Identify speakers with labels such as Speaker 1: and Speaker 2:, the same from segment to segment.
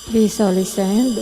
Speaker 1: Please all stand.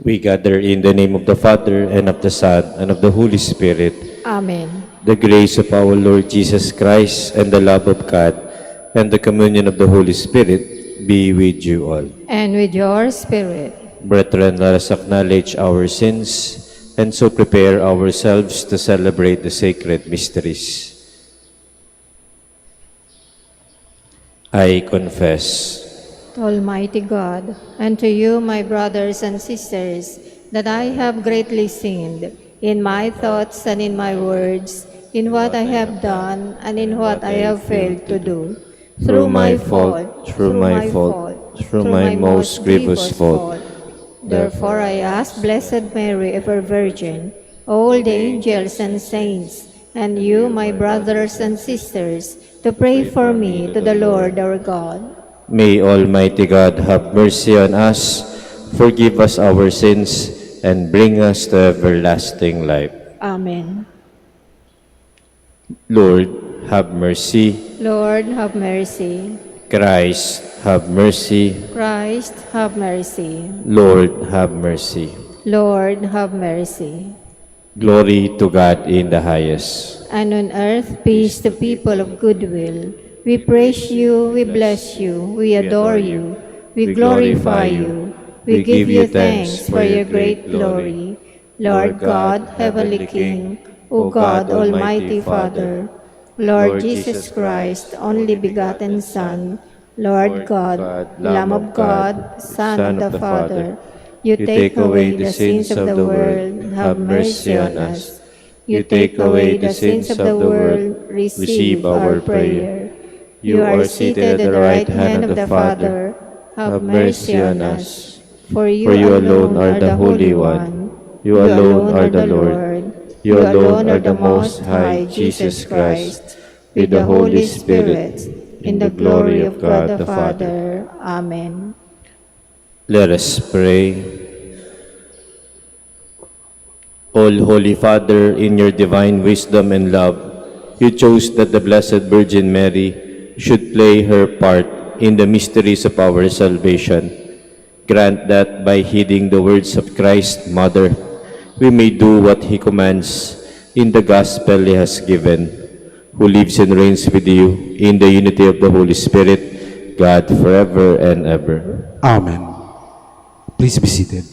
Speaker 2: We gather in the name of the Father, and of the Son, and of the Holy Spirit.
Speaker 1: Amen.
Speaker 2: The grace of our Lord Jesus Christ, and the love of God, and the communion of the Holy Spirit be with you all.
Speaker 1: And with your spirit.
Speaker 2: Brethren, let us acknowledge our sins, and so prepare ourselves to celebrate the sacred mysteries. I confess
Speaker 1: To Almighty God, and to you, my brothers and sisters, that I have greatly sinned in my thoughts and in my words, in what I have done and in what I have failed to do. Through my most grievous fault. Therefore I ask Blessed Mary, ever Virgin, all the angels and saints, and you, my brothers and sisters, to pray for me to the Lord our God.
Speaker 2: May Almighty God have mercy on us, forgive us our sins, and bring us to everlasting life.
Speaker 1: Amen.
Speaker 2: Lord, have mercy.
Speaker 1: Lord, have mercy.
Speaker 2: Christ, have mercy.
Speaker 1: Christ, have mercy.
Speaker 2: Lord, have mercy.
Speaker 1: Lord, have mercy.
Speaker 2: Glory to God in the highest.
Speaker 1: And on earth, peace to people of good will. We praise you, we bless you, we adore you, we glorify you, we give you thanks for your great glory. Lord God, Heavenly King, O God, Almighty Father, Lord Jesus Christ, only begotten Son, Lord God, Lamb of God, Son of the Father, you take away the sins of the world, have mercy on us. You take away the sins of the world, receive our prayer. You are seated at the right hand of the Father, have mercy on us. For you alone are the Holy One, you alone are the Lord, you alone are the Most High, Jesus Christ, with the Holy Spirit, in the glory of God the Father. Amen.
Speaker 2: Let us pray. All Holy Father, in your divine wisdom and love, you chose that the Blessed Virgin Mary should play her part in the mysteries of our salvation. Grant that by heeding the words of Christ's Mother, we may do what he commands in the gospel he has given, who lives and reigns with you in the unity of the Holy Spirit, God, forever and ever.
Speaker 3: Amen. Please be seated.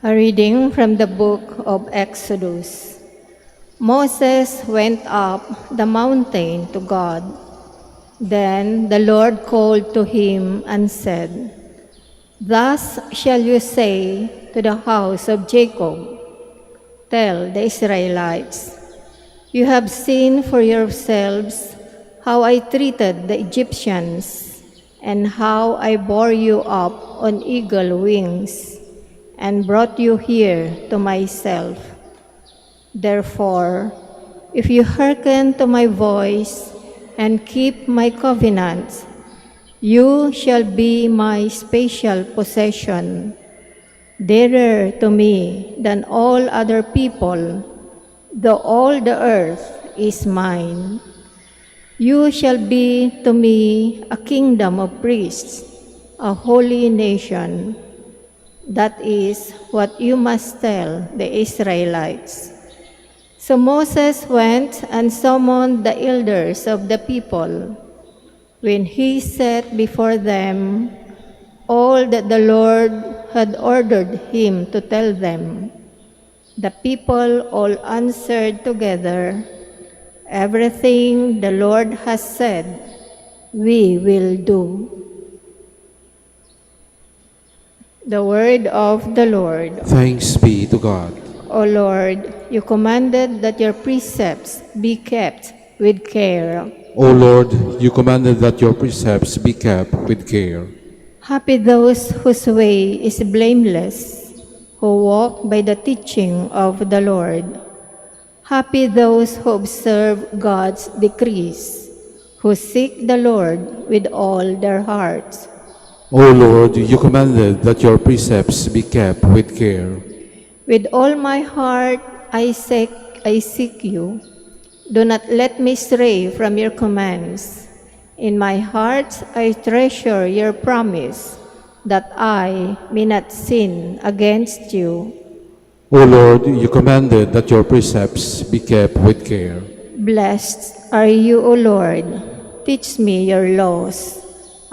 Speaker 1: A reading from the book of Exodus. Moses went up the mountain to God. Then the Lord called to him and said, "Thus shall you say to the house of Jacob, tell the Israelites, you have seen for yourselves how I treated the Egyptians and how I bore you up on eagle wings and brought you here to myself. Therefore, if you hearken to my voice and keep my covenants, you shall be my special possession, dearer to me than all other people, though all the earth is mine. You shall be to me a kingdom of priests, a holy nation. That is what you must tell the Israelites." So Moses went and summoned the elders of the people. When he set before them all that the Lord had ordered him to tell them, the people all answered together, "Everything the Lord has said, we will do." The word of the Lord.
Speaker 3: Thanks be to God.
Speaker 1: O Lord, you commanded that your precepts be kept with care.
Speaker 3: O Lord, you commanded that your precepts be kept with care.
Speaker 1: Happy those whose way is blameless, who walk by the teaching of the Lord. Happy those who observe God's decrees, who seek the Lord with all their hearts.
Speaker 3: O Lord, you commanded that your precepts be kept with care.
Speaker 1: With all my heart I seek you. Do not let me stray from your commands. In my heart I treasure your promise, that I may not sin against you.
Speaker 3: O Lord, you commanded that your precepts be kept with care.
Speaker 1: Blessed are you, O Lord. Teach me your laws.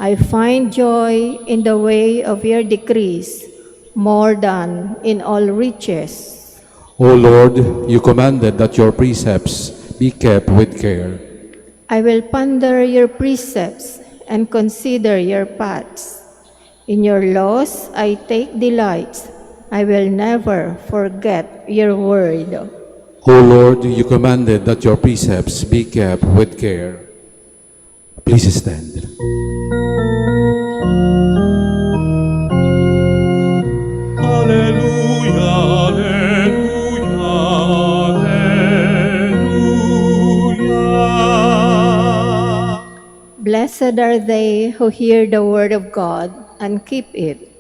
Speaker 1: I find joy in the way of your decrees, more than in all riches.
Speaker 3: O Lord, you commanded that your precepts be kept with care.
Speaker 1: I will ponder your precepts and consider your paths. In your laws I take delight. I will never forget your word.
Speaker 3: O Lord, you commanded that your precepts be kept with care. Please stand.
Speaker 4: Alleluia, alleluia, alleluia.
Speaker 1: Blessed are they who hear the word of God and keep it.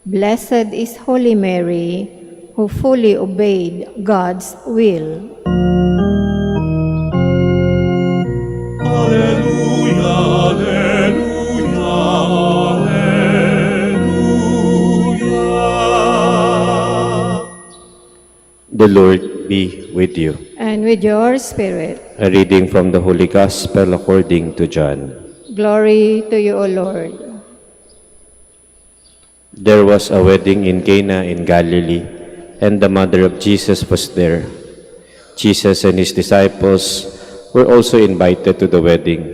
Speaker 1: Blessed is Holy Mary, who fully obeyed God's will.
Speaker 4: Alleluia, alleluia, alleluia.
Speaker 2: The Lord be with you.
Speaker 1: And with your spirit.
Speaker 2: A reading from the Holy Gospel according to John.
Speaker 1: Glory to you, O Lord.
Speaker 2: There was a wedding in Cana in Galilee, and the mother of Jesus was there. Jesus and his disciples were also invited to the wedding.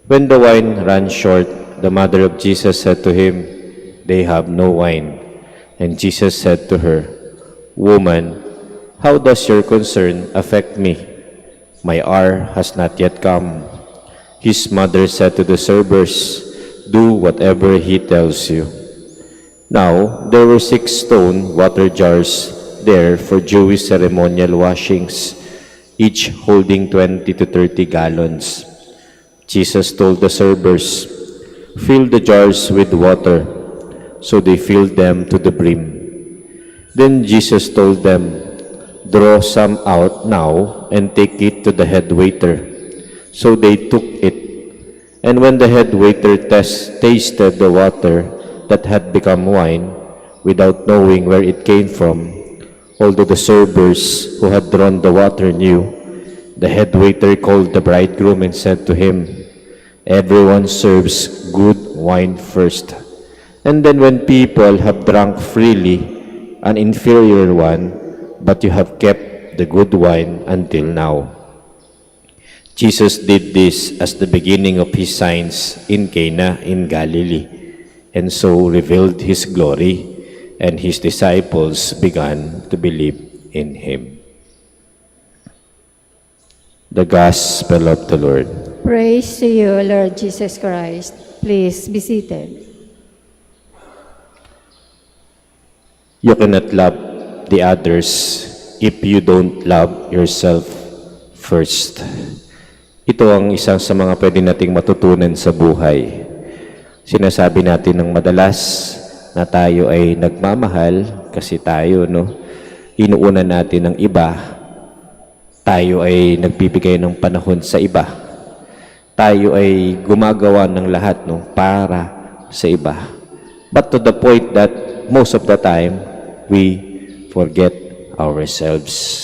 Speaker 2: When the wine ran short, the mother of Jesus said to him, "They have no wine." And Jesus said to her, "Woman, how does your concern affect me? My hour has not yet come." His mother said to the servers, "Do whatever he tells you." Now there were 6 stone water jars there for Jewish ceremonial washings, each holding 20 to 30 gallons. Jesus told the servers, "Fill the jars with water." So they filled them to the brim. Then Jesus told them, "Draw some out now and take it to the head waiter." So they took it. And when the head waiter tasted the water that had become wine, without knowing where it came from, although the servers who had drawn the water knew, the head waiter called the bridegroom and said to him, "Everyone serves good wine first, and then when people have drunk freely, an inferior one, but you have kept the good wine until now." Jesus did this as the beginning of his signs in Cana in Galilee, and so revealed his glory, and his disciples began to believe in him. The Gospel of the Lord.
Speaker 1: Praise to you, Lord Jesus Christ. Please be seated.
Speaker 2: You cannot love the others if you don't love yourself first. Ito ang isang sa mga pwede nating matutunan sa buhay. Sinasabi natin ng madalas na tayo ay nagmamahal kasi tayo, inuuna natin ng iba. Tayo ay nagbibigay ng panahon sa iba. Tayo ay gumagawa ng lahat, para sa iba. But to the point that most of the time, we forget ourselves.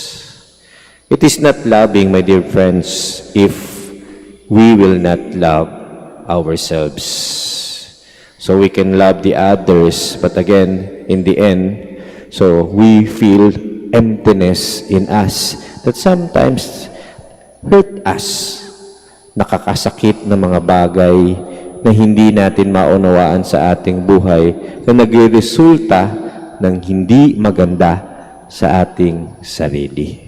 Speaker 2: It is not loving, my dear friends, if we will not love ourselves. So we can love the others, but again, in the end, so we feel emptiness in us that sometimes hurt us. Nakakasakit na mga bagay na hindi natin maunawaan sa ating buhay na nagre-resulta ng hindi maganda sa ating sarili.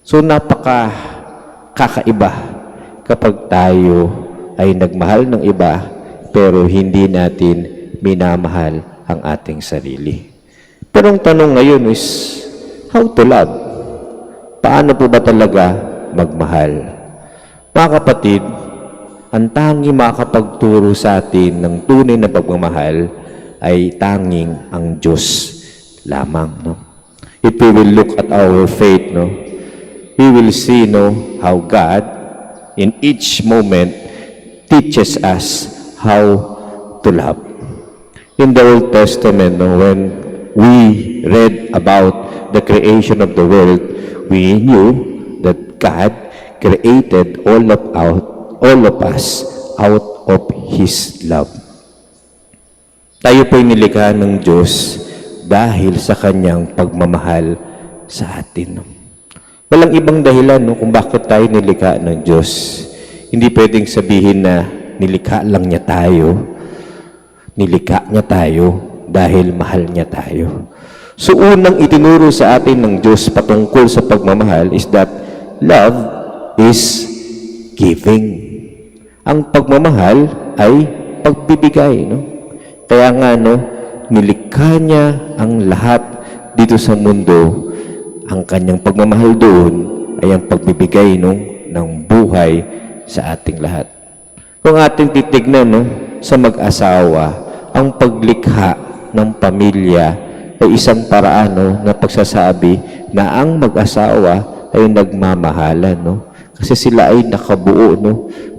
Speaker 2: So kakaiba kapag tayo ay nagmahal ng iba pero hindi natin minamahal ang ating sarili. Pero ang tanong ngayon is, how to love? Paano po ba talaga magmahal? Mga kapatid, ang tanging makakapagturo sa atin ng tunay na pagmamahal ay tanging ang Diyos lamang. If we will look at our faith, we will see how God in each moment teaches us how to love. In the Old Testament, when we read about the creation of the world, we knew that God created all of us out of His love. Tayo po'y nilikha ng Diyos dahil sa Kanyang pagmamahal sa atin. Walang ibang dahilan kung bakit tayo nilikha ng Diyos. Hindi pwedeng sabihin na nilikha lang niya tayo. Nilikha niya tayo dahil mahal niya tayo. So unang itinuro sa atin ng Diyos patungkol sa pagmamahal is that love is giving. Ang pagmamahal ay pagbibigay. Kaya nga, nilikha niya ang lahat dito sa mundo. Ang kanyang pagmamahal doon ay ang pagbibigay ng buhay sa ating lahat. Kung ating titignan sa mag-asawa, ang paglikha ng pamilya ay isang paraan na pagsasabi na ang mag-asawa ay nagmamahalan. Kasi sila ay nakabuo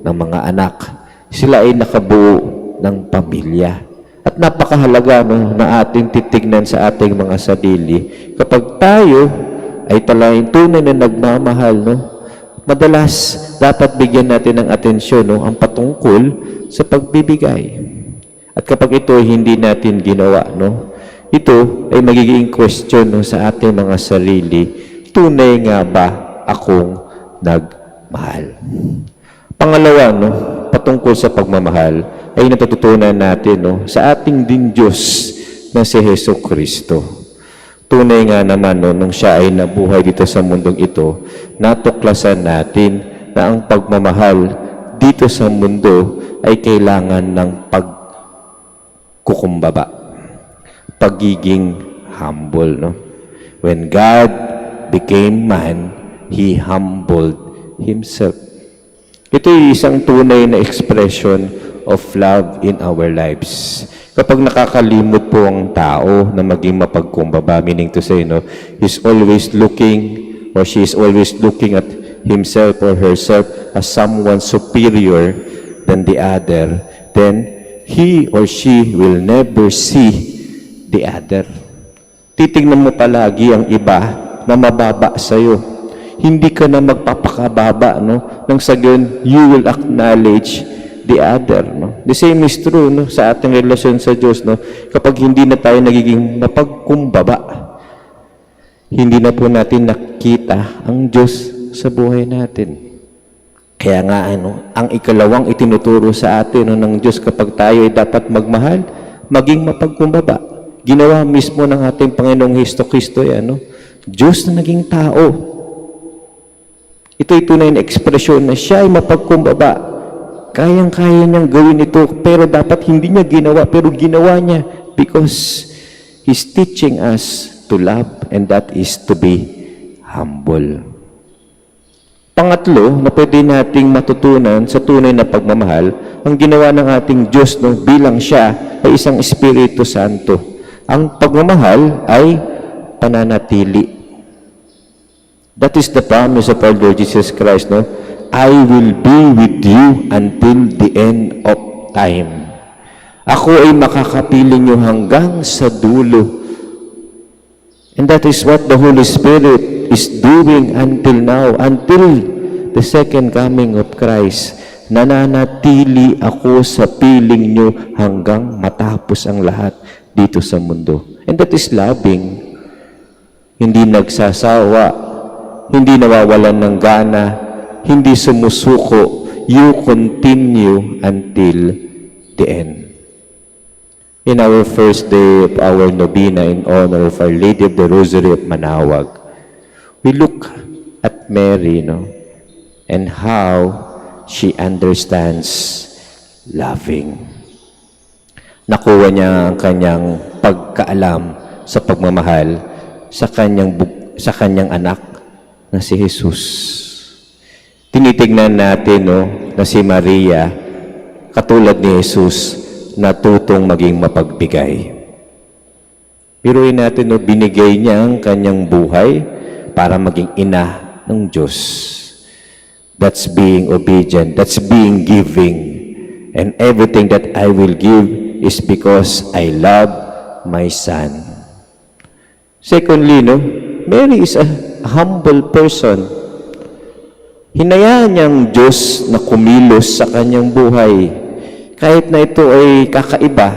Speaker 2: ng mga anak. Sila ay nakabuo ng pamilya. At napakahalaga na ating titignan sa ating mga sarili. Kapag tayo ay talagang tunay na nagmamahal, madalas dapat bigyan natin ng atensyon ang patungkol sa pagbibigay. At kapag ito hindi natin ginawa, ito ay magiging question sa ating mga sarili. Tunay nga ba akong nagmahal? Pangalawa, patungkol sa pagmamahal, ay natututunan natin sa ating din Diyos na si Hesus Kristo. Tunay nga naman, nung siya ay nabuhay dito sa mundong ito, natuklasan natin na ang pagmamahal dito sa mundo ay kailangan ng pagkukumbaba, pagiging humble. When God became man, He humbled Himself. Ito ay isang tunay na expression of love in our lives. Kapag nakakalimot po ang tao na maging mapagkumbaba, meaning to say, he's always looking or she is always looking at himself or herself as someone superior, than the other, then he or she will never see the other. Titignan mo palagi ang iba na mababa sa'yo. Hindi ka na magpapakababa, no? Nang sa gayon, you will acknowledge the other, no? The same is true, no? Sa ating relasyon sa Diyos, no? Kapag hindi na tayo nagiging mapagkumbaba, hindi na po natin nakita ang Diyos sa buhay natin. Kaya nga, ang ikalawang itinuturo sa atin ng Diyos kapag tayo ay dapat magmahal, maging mapagkumbaba. Ginawa mismo ng ating Panginoong Jesucristo yan, Diyos na naging tao. Ito'y tunay na ekspresyon na siya ay mapagkumbaba. Kayang-kaya niyang gawin ito, pero dapat hindi niya ginawa, pero ginawa niya because He's teaching us to love, and that is to be humble. Pangatlo, na pwede nating matutunan sa tunay na pagmamahal, ang ginawa ng ating Diyos bilang siya ay isang Espiritu Santo. Ang pagmamahal ay pananatili. That is the promise of our Lord Jesus Christ, I will be with you until the end of time. Ako ay makakapiling niyo hanggang sa dulo. And that is what the Holy Spirit is doing until now, until the second coming of Christ. Nananatili ako sa piling niyo hanggang matapos ang lahat dito sa mundo. And that is loving. Hindi nagsasawa, hindi nawawalan ng gana, hindi sumusuko. You continue until the end. In our first day of our Novena in honor of Our Lady of the Rosary of Manaoag, we look at Mary, and how she understands loving. Nakuha niya ang kanyang pagkaalam sa pagmamahal sa kanyang anak na si Jesus. Tinitignan natin na si Maria, katulad ni Jesus, natutong maging mapagbigay. Piruin natin, binigay niya ang kanyang buhay para maging ina ng Diyos. That's being obedient. That's being giving. And everything that I will give is because I love my son. Secondly, Mary is a humble person. Hinayaan niyang Diyos na kumilos sa kanyang buhay. Kahit na ito ay kakaiba,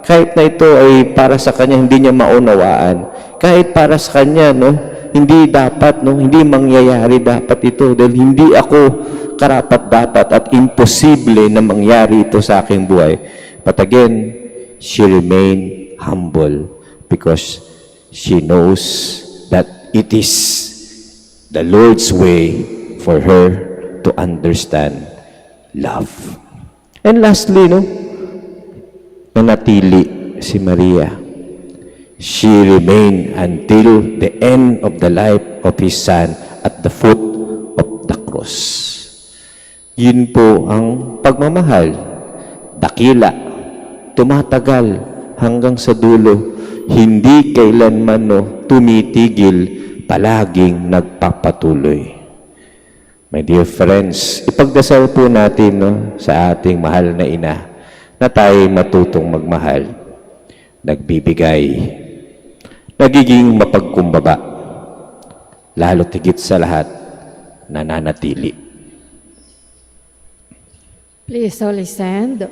Speaker 2: kahit na ito ay para sa kanya hindi niya maunawaan, kahit para sa kanya, hindi dapat, hindi mangyayari dapat ito dahil hindi ako karapat-dapat at imposible na mangyari ito sa aking buhay. But again, she remained humble because she knows that it is the Lord's way for her to understand love. And lastly, nanatili si Maria. She remained until the end of the life of His Son at the foot of the cross. Yun po ang pagmamahal. Dakila, tumatagal hanggang sa dulo, hindi kailanman tumitigil, palaging nagpapatuloy. My dear friends, ipagdasal po natin sa ating mahal na ina na tayo matutong magmahal, nagbibigay, nagiging mapagkumbaba, lalo tigit sa lahat, nananatili.
Speaker 1: Please all stand.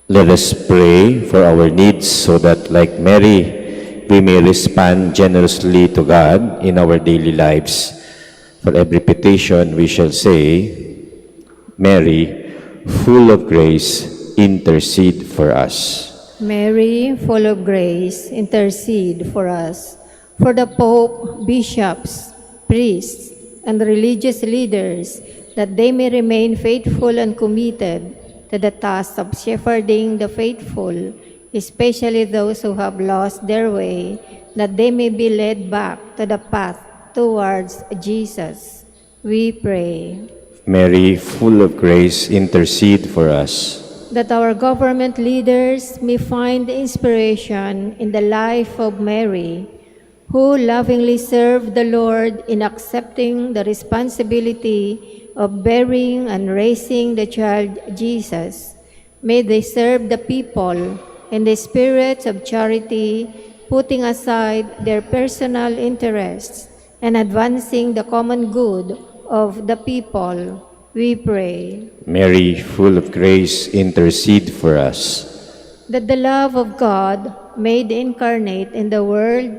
Speaker 2: Let us pray for our needs so that, like Mary, we may respond generously to God in our daily lives. For every petition we shall say, Mary, full of grace, intercede for us.
Speaker 1: Mary, full of grace, intercede for us. For the Pope, bishops, priests, and religious leaders, that they may remain faithful and committed to the task of shepherding the faithful, especially those who have lost their way, that they may be led back to the path towards Jesus. We pray.
Speaker 2: Mary, full of grace, intercede for us.
Speaker 1: That our government leaders may find inspiration in the life of Mary, who lovingly served the Lord in accepting the responsibility of bearing and raising the child Jesus. May they serve the people in the spirit of charity, putting aside their personal interests and advancing the common good of the people. We pray.
Speaker 2: Mary, full of grace, intercede for us.
Speaker 1: That the love of God, made incarnate in the world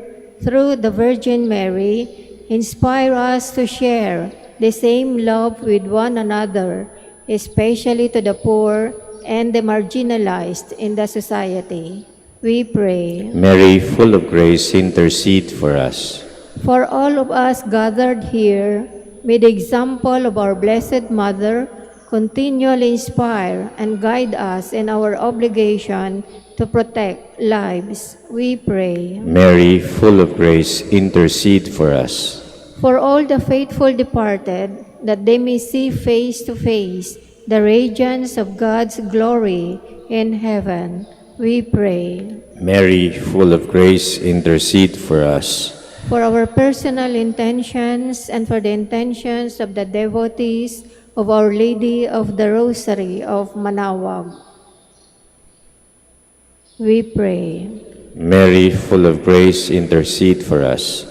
Speaker 1: through the Virgin Mary, inspire us to share the same love with one another, especially to the poor and the marginalized in the society. We pray.
Speaker 2: Mary, full of grace, intercede for us.
Speaker 1: For all of us gathered here, may the example of our Blessed Mother continually inspire and guide us in our obligation to protect lives. We pray.
Speaker 2: Mary, full of grace, intercede for us.
Speaker 1: For all the faithful departed, that they may see face to face the radiance of God's glory in heaven. We pray.
Speaker 2: Mary, full of grace, intercede for us.
Speaker 1: For our personal intentions and for the intentions of the devotees of Our Lady of the Rosary of Manaoag, we pray.
Speaker 2: Mary, full of grace, intercede for us.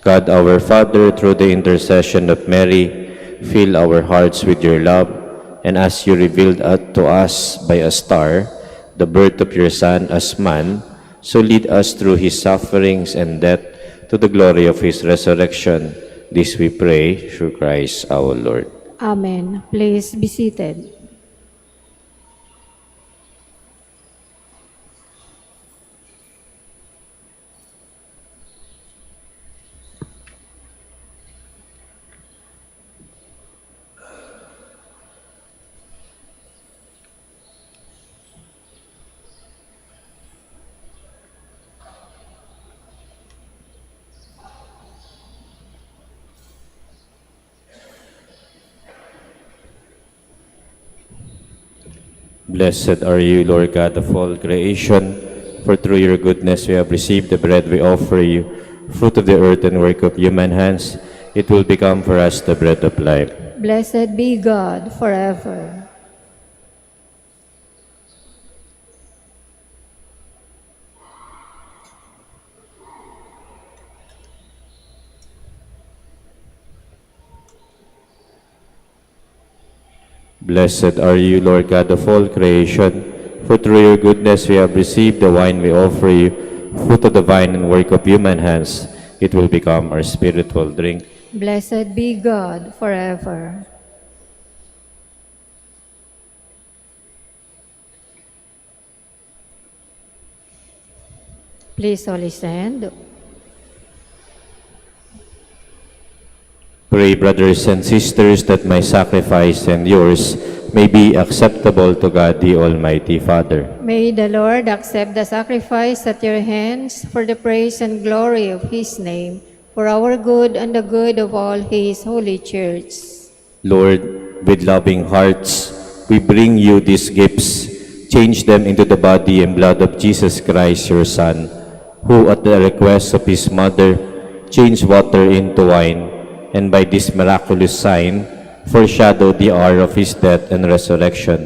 Speaker 2: God, our Father, through the intercession of Mary, fill our hearts with your love, and as you revealed to us by a star the birth of your Son as man, so lead us through his sufferings and death to the glory of his resurrection. This we pray through Christ our Lord.
Speaker 1: Amen. Please be seated.
Speaker 2: Blessed are you, Lord God of all creation, for through your goodness we have received the bread we offer you, fruit of the earth and work of human hands. It will become for us the bread of life.
Speaker 1: Blessed be God forever.
Speaker 2: Blessed are you, Lord God of all creation, for through your goodness we have received the wine we offer you, fruit of the vine and work of human hands. It will become our spiritual drink.
Speaker 1: Blessed be God forever. Please all stand.
Speaker 2: Pray, brothers and sisters, that my sacrifice and yours may be acceptable to God, the Almighty Father.
Speaker 1: May the Lord accept the sacrifice at your hands for the praise and glory of his name, for our good and the good of all his holy church.
Speaker 2: Lord, with loving hearts, we bring you these gifts. Change them into the body and blood of Jesus Christ, your Son, who at the request of his mother changed water into wine, and by this miraculous sign foreshadowed the hour of his death and resurrection,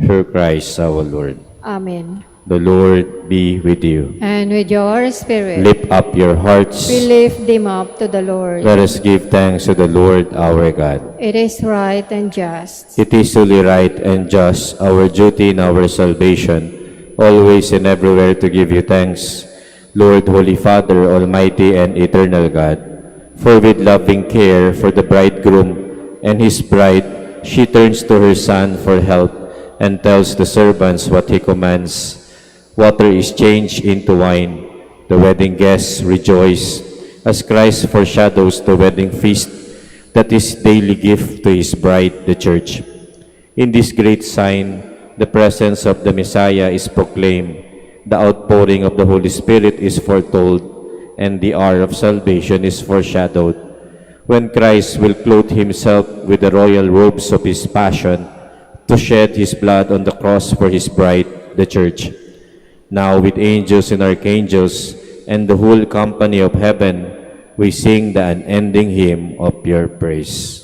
Speaker 2: through Christ our Lord.
Speaker 1: Amen.
Speaker 2: The Lord be with you.
Speaker 1: And with your spirit,
Speaker 2: Lift up your hearts.
Speaker 1: we lift them up to the Lord.
Speaker 2: Let us give thanks to the Lord our God.
Speaker 1: It is right and just.
Speaker 2: It is truly right and just, our duty and our salvation, always and everywhere to give you thanks, Lord, Holy Father, Almighty and Eternal God. For with loving care for the bridegroom and his bride, she turns to her Son for help and tells the servants what he commands. Water is changed into wine. The wedding guests rejoice as Christ foreshadows the wedding feast that is daily gift to his bride, the Church. In this great sign, the presence of the Messiah is proclaimed, the outpouring of the Holy Spirit is foretold, and the hour of salvation is foreshadowed, when Christ will clothe himself with the royal robes of his passion to shed his blood on the cross for his bride, the Church. Now with angels and archangels, and the whole company of heaven, we sing the unending hymn of your praise.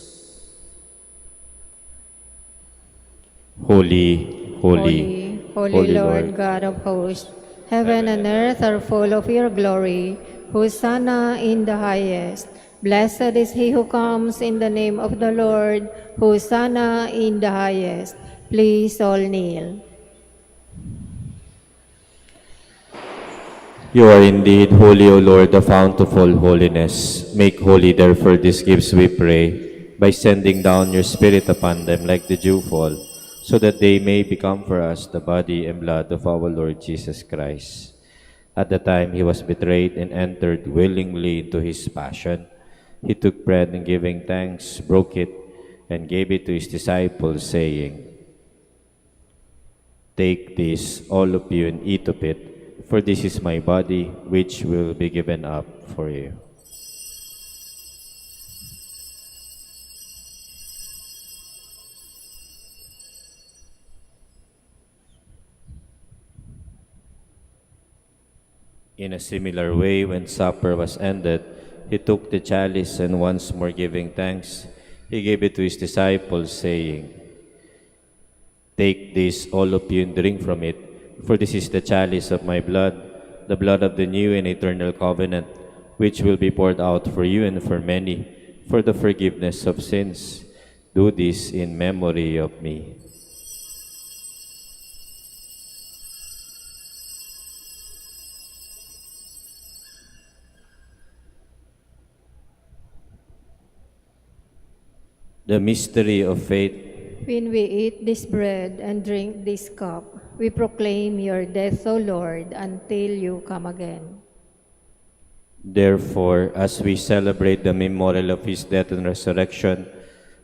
Speaker 2: Holy, holy,
Speaker 1: Holy Lord God of hosts, heaven and earth are full of your glory. Hosanna in the highest. Blessed is he who comes in the name of the Lord. Hosanna in the highest. Please all kneel.
Speaker 2: You are indeed holy, O Lord, the fount of all holiness. Make holy, therefore, these gifts, we pray, by sending down your Spirit upon them like the dewfall, so that they may become for us the body and blood of our Lord Jesus Christ. At the time he was betrayed and entered willingly into his passion, he took bread and giving thanks, broke it, and gave it to his disciples, saying, "Take this, all of you, and eat of it, for this is my body, which will be given up for you." In a similar way, when supper was ended, he took the chalice, and once more giving thanks, he gave it to his disciples, saying, "Take this, all of you, and drink from it, for this is the chalice of my blood, the blood of the new and eternal covenant, which will be poured out for you and for many, for the forgiveness of sins. Do this in memory of me." The mystery of faith.
Speaker 1: When we eat this bread and drink this cup, we proclaim your death, O Lord, until you come again.
Speaker 2: Therefore, as we celebrate the memorial of his death and resurrection,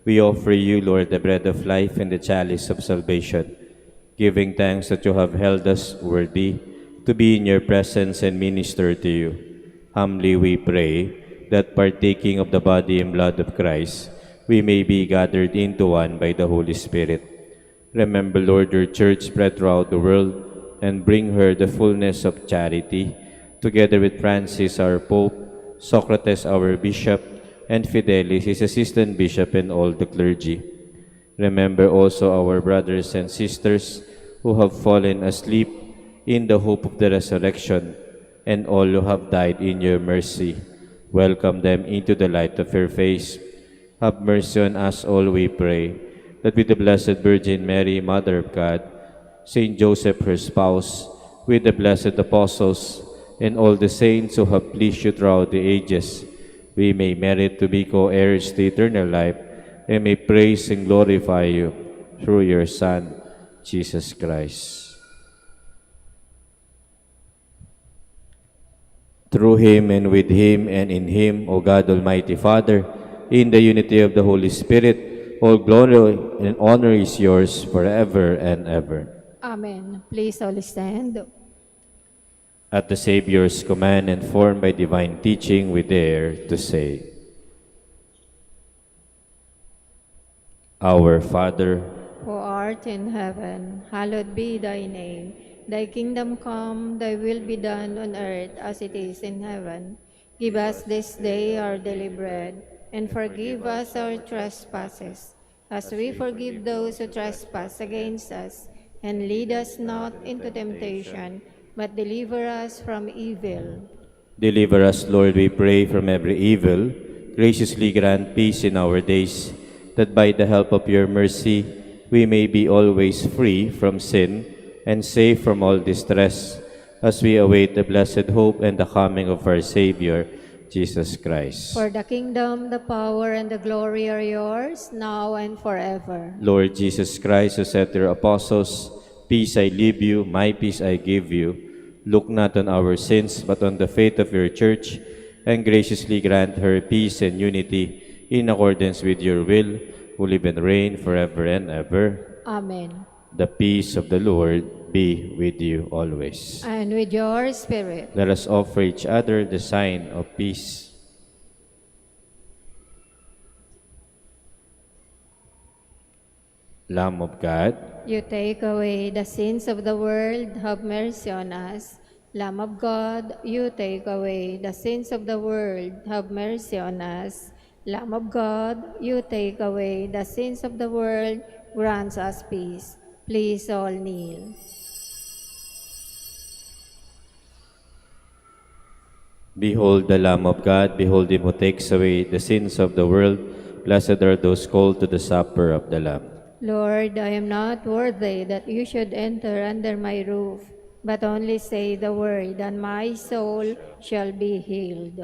Speaker 2: we offer you, Lord, the bread of life and the chalice of salvation, giving thanks that you have held us worthy to be in your presence and minister to you. Humbly we pray that, partaking of the body and blood of Christ, we may be gathered into one by the Holy Spirit. Remember, Lord, your church spread throughout the world, and bring her the fullness of charity, together with Francis, our Pope, Socrates, our Bishop, and Fidelis, his assistant bishop, and all the clergy. Remember also our brothers and sisters who have fallen asleep in the hope of the resurrection, and all who have died in your mercy. Welcome them into the light of your face. Have mercy on us all, we pray, that with the Blessed Virgin Mary, Mother of God, Saint Joseph, her spouse, with the blessed apostles, and all the saints who have pleased you throughout the ages, we may merit to be co-heirs to eternal life, and may praise and glorify you through your Son, Jesus Christ. Through him, and with him, and in him, O God, Almighty Father, in the unity of the Holy Spirit, all glory and honor is yours forever and ever.
Speaker 1: Amen. Please all stand.
Speaker 2: At the Savior's command and formed by divine teaching, we dare to say, Our Father,
Speaker 1: who art in heaven, hallowed be thy name. Thy kingdom come, thy will be done on earth as it is in heaven. Give us this day our daily bread, and forgive us our trespasses, as we forgive those who trespass against us. And lead us not into temptation, but deliver us from evil.
Speaker 2: deliver us, Lord, we pray, from every evil. Graciously grant peace in our days, that by the help of your mercy we may be always free from sin and safe from all distress, as we await the blessed hope and the coming of our Savior, Jesus Christ.
Speaker 1: For the kingdom, the power, and the glory are yours, now and forever.
Speaker 2: Lord Jesus Christ, who said to your apostles, "Peace I leave you, my peace I give you," look not on our sins, but on the faith of your church, and graciously grant her peace and unity in accordance with your will, who live and reign forever and ever.
Speaker 1: Amen.
Speaker 2: The peace of the Lord be with you always.
Speaker 1: And with your spirit.
Speaker 2: Let us offer each other the sign of peace. Lamb of God,
Speaker 1: You take away the sins of the world, have mercy on us. Lamb of God, you take away the sins of the world, have mercy on us. Lamb of God, you take away the sins of the world, grant us peace. Please all kneel.
Speaker 2: Behold the Lamb of God, behold him who takes away the sins of the world. Blessed are those called to the supper of the Lamb.
Speaker 1: Lord, I am not worthy that you should enter under my roof, but only say the word, and my soul shall be healed.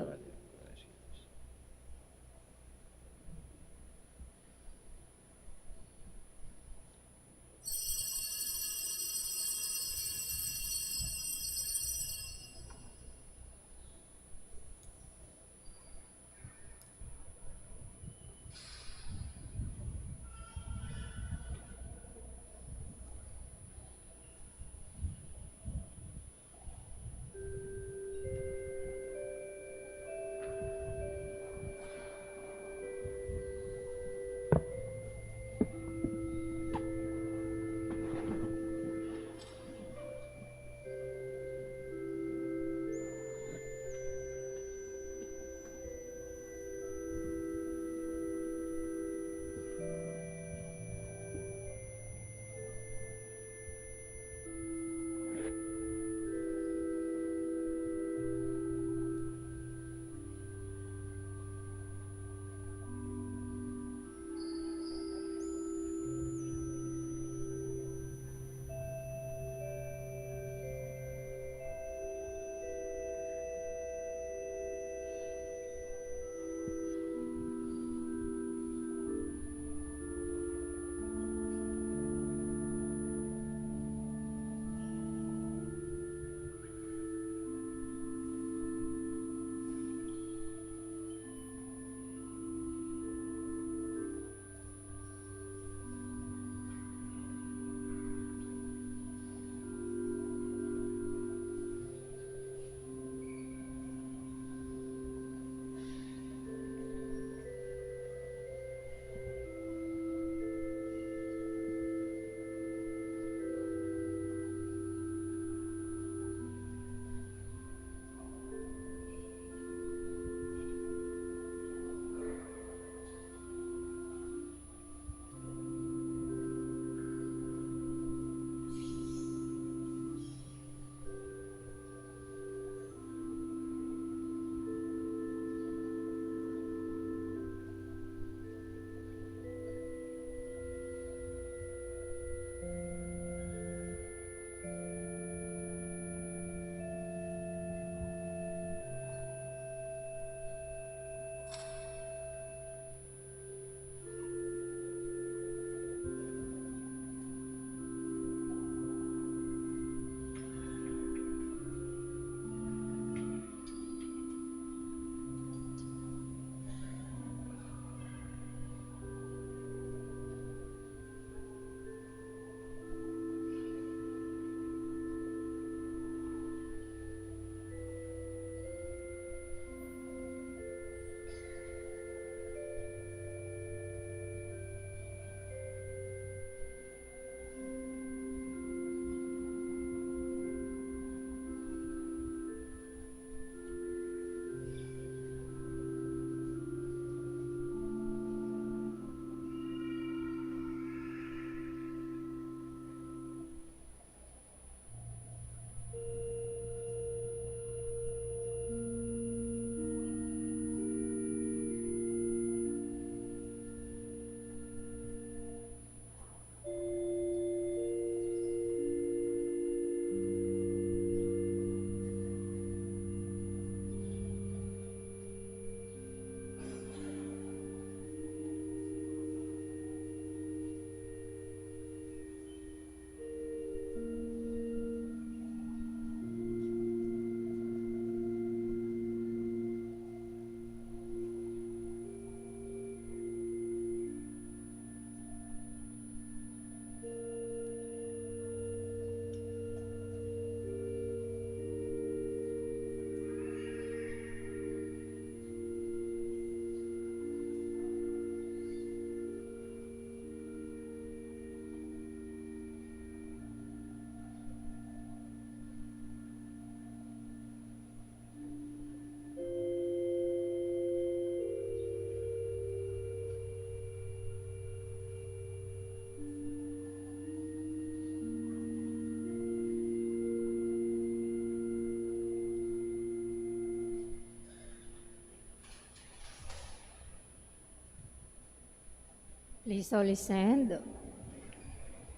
Speaker 1: Please all stand.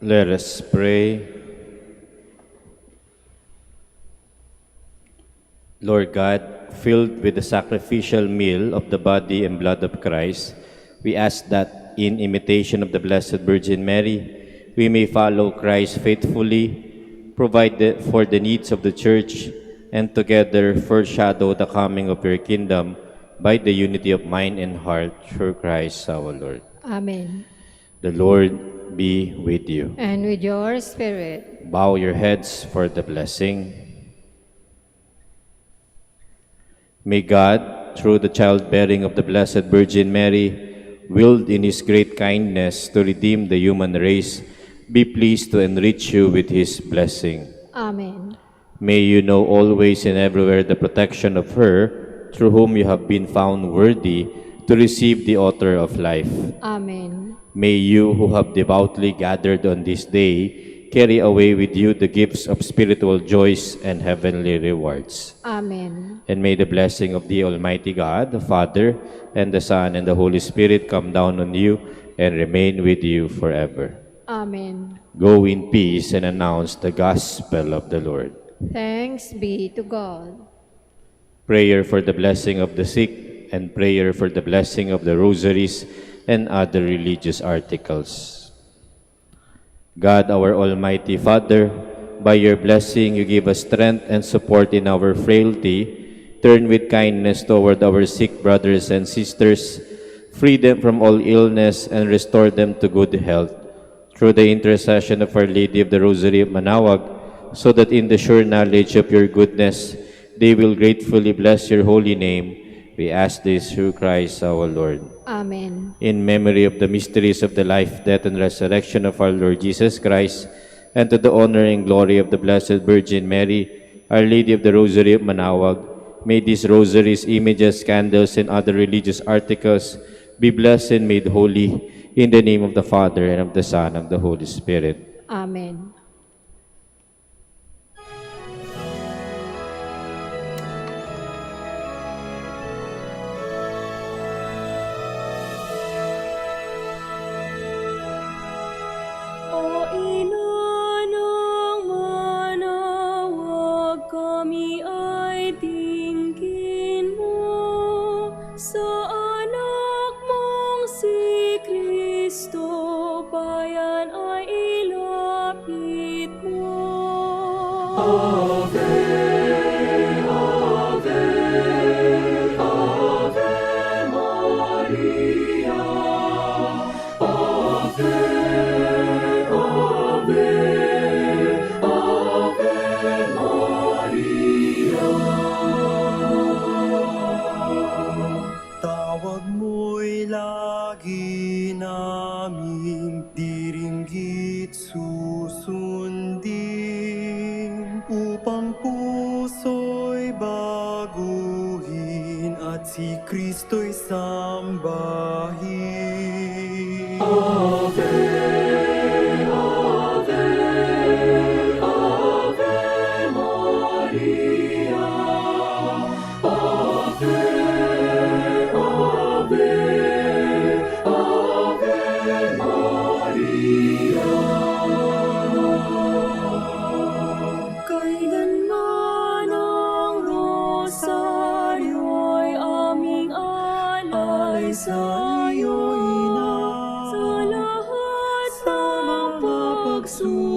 Speaker 2: Let us pray. Lord God, filled with the sacrificial meal of the body and blood of Christ, we ask that in imitation of the Blessed Virgin Mary, we may follow Christ faithfully, provide for the needs of the Church, and together foreshadow the coming of your kingdom by the unity of mind and heart through Christ our Lord.
Speaker 1: Amen.
Speaker 2: The Lord be with you.
Speaker 1: And with your spirit.
Speaker 2: Bow your heads for the blessing. May God, through the childbearing of the Blessed Virgin Mary, willed in His great kindness to redeem the human race, be pleased to enrich you with His blessing.
Speaker 1: Amen.
Speaker 2: May you know always and everywhere the protection of her, through whom you have been found worthy to receive the author of life.
Speaker 1: Amen.
Speaker 2: May you who have devoutly gathered on this day carry away with you the gifts of spiritual joys and heavenly rewards.
Speaker 1: Amen.
Speaker 2: And may the blessing of the Almighty God, the Father, and the Son, and the Holy Spirit come down on you and remain with you forever.
Speaker 1: Amen.
Speaker 2: Go in peace and announce the gospel of the Lord.
Speaker 1: Thanks be to God.
Speaker 2: Prayer for the blessing of the sick and prayer for the blessing of the rosaries and other religious articles. God, our Almighty Father, by your blessing you give us strength and support in our frailty. Turn with kindness toward our sick brothers and sisters, free them from all illness, and restore them to good health. Through the intercession of Our Lady of the Rosary of Manaoag, so that in the sure knowledge of your goodness, they will gratefully bless your holy name. We ask this through Christ our Lord.
Speaker 1: Amen.
Speaker 2: In memory of the mysteries of the life, death, and resurrection of our Lord Jesus Christ, and to the honor and glory of the Blessed Virgin Mary, Our Lady of the Rosary of Manaoag, may these rosaries, images, candles, and other religious articles be blessed and made holy in the name of the Father, and of the Son, and of the Holy Spirit.
Speaker 1: Amen.
Speaker 5: O ina ng Manaoag, kami ay dinggin mo. Sa anak mong si Kristo, bayan ay ilapit mo.
Speaker 4: Ave, Ave, Ave Maria. Ave, Ave, Ave Maria.
Speaker 6: Tawag mo'y lagi naming diringgit susundin, upang puso'y baguhin at si Kristo'y sambahin.
Speaker 4: Ave, Ave, Ave Maria. Ave, Ave, Ave Maria.
Speaker 5: Kailanman ang rosaryo'y aming alay sa iyo, Ina. Sa lahat ng pagsusunod